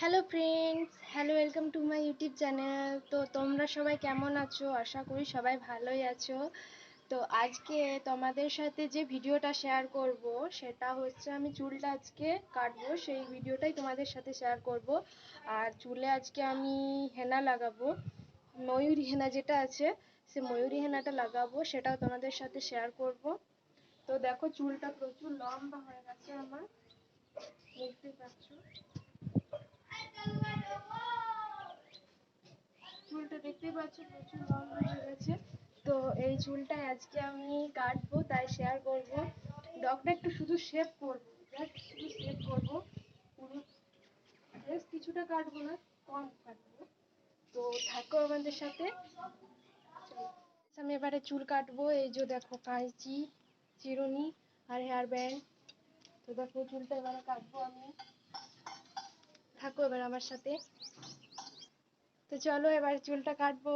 Hello friends, welcome to my YouTube channel. তো তোমরা সবাই কেমন আছো? আশা করি সবাই ভালোই আছো। তো আজকে তোমাদের সাথে যে ভিডিওটা শেয়ার করব সেটা হচ্ছে আমি চুলটা আজকে কাটবো, সেই ভিডিওটাই তোমাদের সাথে শেয়ার করব। আর চুলে আজকে আমি হেনা লাগাবো, ময়ূরী হেনা যেটা আছে সে ময়ূরী হেনাটা লাগাবো, সেটাও তোমাদের সাথে শেয়ার করব। তো দেখো চুলটা প্রচুর লম্বা হয়ে গেছে আমার, দেখতে পাচ্ছ। চুলটা দেখতে পাচ্ছ প্রচুর লম্বা হয়ে গেছে। তো এই চুলটা আজকে আমি কাটবো, তাই শেয়ার করবো। ডগটা একটু শুধু শেভ করবো, জাস্ট শুধু শেভ করবো, পুরো জাস্ট কিছুটা কাটবো না, কম কাটবো। তো থাকো আমাদের সাথে। আমি এবারে চুল কাটবো। এই যে দেখো কাঁচি, চিরুনি আর হেয়ার ব্যান্ড। তো দেখো চুলটা এবারে কাটবো আমি, থাকো এবার আমার সাথে। তো চলো এবার চুলটা কাটবো।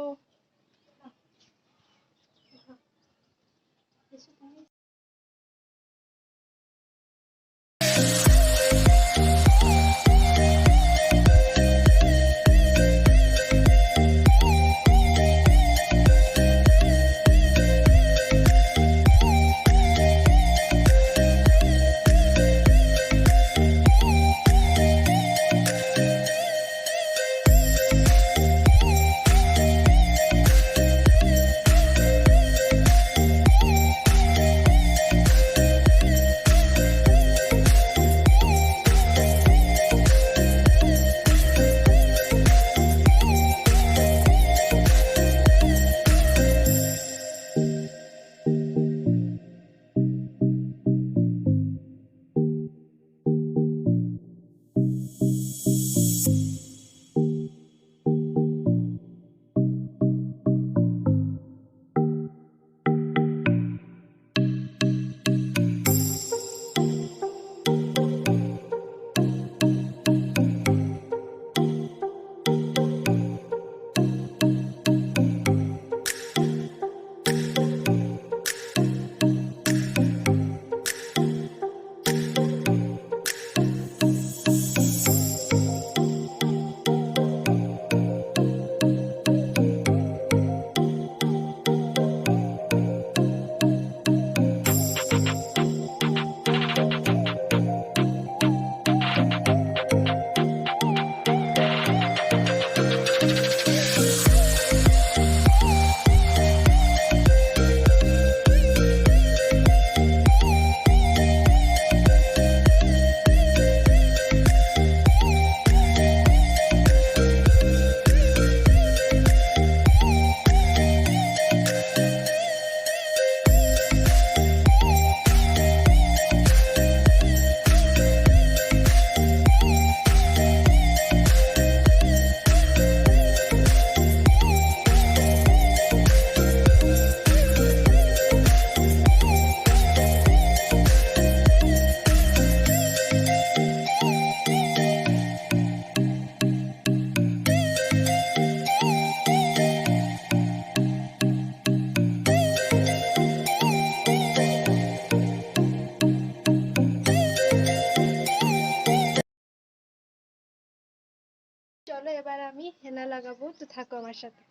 চলো এবার আমি হেনা লাগাবো, তো থাকো আমার সাথে।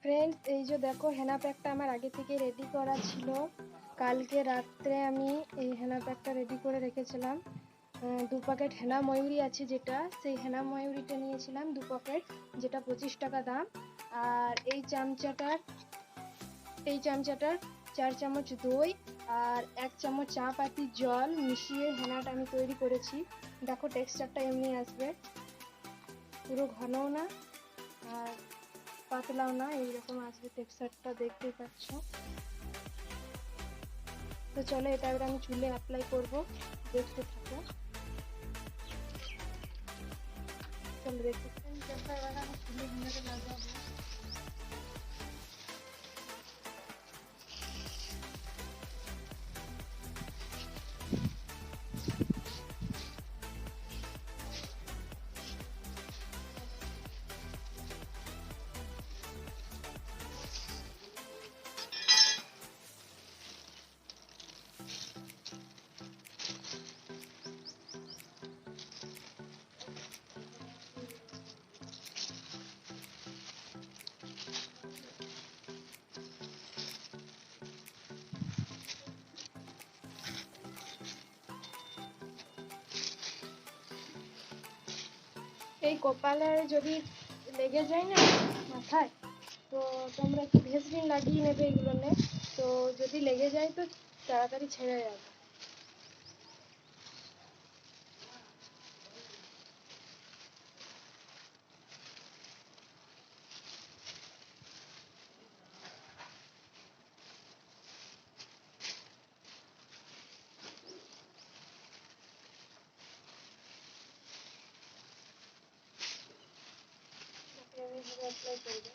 ফ্রেন্ডস, এই যে দেখো হেনা প্যাকটা আমার আগে থেকে রেডি করা ছিল। কালকে রাত্রে আমি এই হেনা প্যাকটা রেডি করে রেখেছিলাম। 2 প্যাকেট হেনা ময়ূরী আছে, যেটা সেই হেনা ময়ূরীটা নিয়েছিলাম 2 প্যাকেট, যেটা 25 টাকা দাম। আর এই চামচাটার 4 চামচ দই আর 1 চামচ চা পাতি জল মিশিয়ে হেনাটা আমি তৈরি করেছি। দেখো টেক্সচারটা এমনি আসবে, পুরো ঘনও না আর পাতলাও না, এইরকম আসবে টেক্সচারটা, দেখতেই পাচ্ছ। তো চলো এটা এবার আমি চুলে অ্যাপ্লাই করব, দেখতে থাকো। চলো দেখতে থাকো, এবার আমি চুলে হেনাটা লাগাবো। এই কপালে যদি লেগে যায় না মাথায়, তো তোমরা একটু ভেসলিন লাগিয়ে নেবে এগুলো নে। তো যদি লেগে যায় তো তাড়াতাড়ি ছেড়ে যাবে। এইভাবে অ্যাপ্লাই করবে।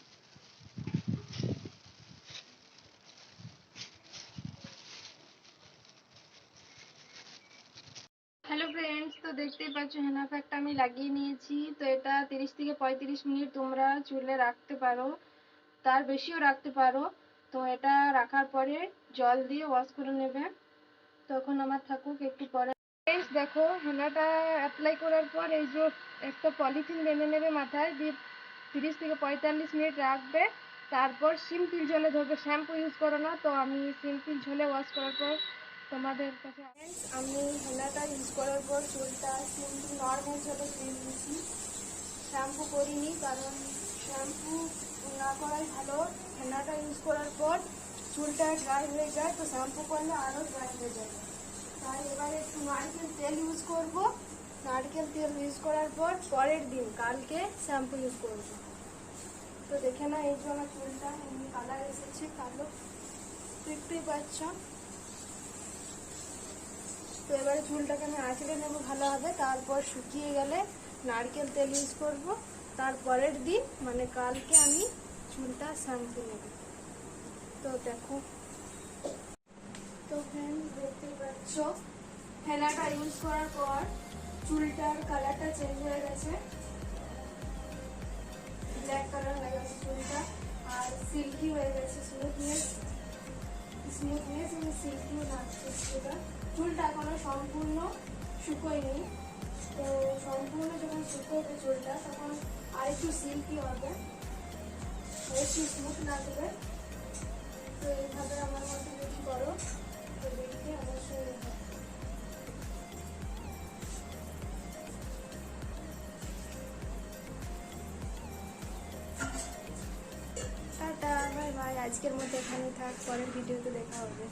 হ্যালো ফ্রেন্ডস, তো দেখতেই পাচ্ছ হেনা প্যাকটা আমি লাগিয়ে নিয়েছি। তো এটা 30 থেকে 35 মিনিট তোমরা চুলে রাখতে পারো, তার বেশিও রাখতে পারো। তো এটা রাখার পরে জল দিয়ে ওয়াশ করে নেবে। তখন আমার থাকুক, একটু পরে ফ্রেন্ডস দেখো হেনাটা অ্যাপ্লাই করার পর এই যে একটা পলিথিন বেঁধে নেবে মাথায় দিয়ে 30 থেকে 45 মিনিট রাখবে। তারপর সিম্পল জলে ধরবে, শ্যাম্পু ইউজ করো না। তো আমি সিম্পল জলে ওয়াশ করার পর তোমাদের কাছে আমি হেনাটা ইউজ করার পর চুলটা সিম্পল নর্মাল জলে ধুয়ে নিয়েছি, শ্যাম্পু করিনি, কারণ শ্যাম্পু না করাই ভালো। হেনাটা ইউজ করার পর চুলটা ড্রাই হয়ে যায়, তো শ্যাম্পু করলে আরও ড্রাই হয়ে যাবে। তাই এবারে একটু নারকেল তেল ইউজ করব। নারকেল তেল ইউজ করার পর পরের দিন কালকে শ্যাম্পু ইউজ করব। তো দেখে না, এই যে আমার চুলটা এমনি কালার এসেছে কালো, দেখতেই পাচ্ছ। তো এবারে চুলটাকে আমি আঁচড়ে নেবো ভালোভাবে, তারপর শুকিয়ে গেলে নারকেল তেল ইউজ করব। তারপরের দিন মানে কালকে আমি চুলটা শ্যাম্পু নেব। তো দেখো, তো ফ্রেন্ড দেখতেই পাচ্ছ হেনাটা ইউজ করার পর চুলটার কালারটা চেঞ্জ হয়ে গেছে, ব্ল্যাক কালার হয়ে গেছে চুলটা, আর সিল্কি হয়ে গেছে, স্মুথনেস এবং সিল্কিও লাগছে চুলটা। চুলটা এখনো সম্পূর্ণ শুকোয়নি, তো সম্পূর্ণ যখন শুকোবে চুলটা তখন আরেকটু সিল্কি হবে, একটু স্মুথ লাগবে। তো এইভাবে আমার মতো ইউজ করো, তো দেখে অবশ্যই টাটা, বাই বাই। আজকের মতো এখানেই থাক, পরের ভিডিওতে দেখা হবে।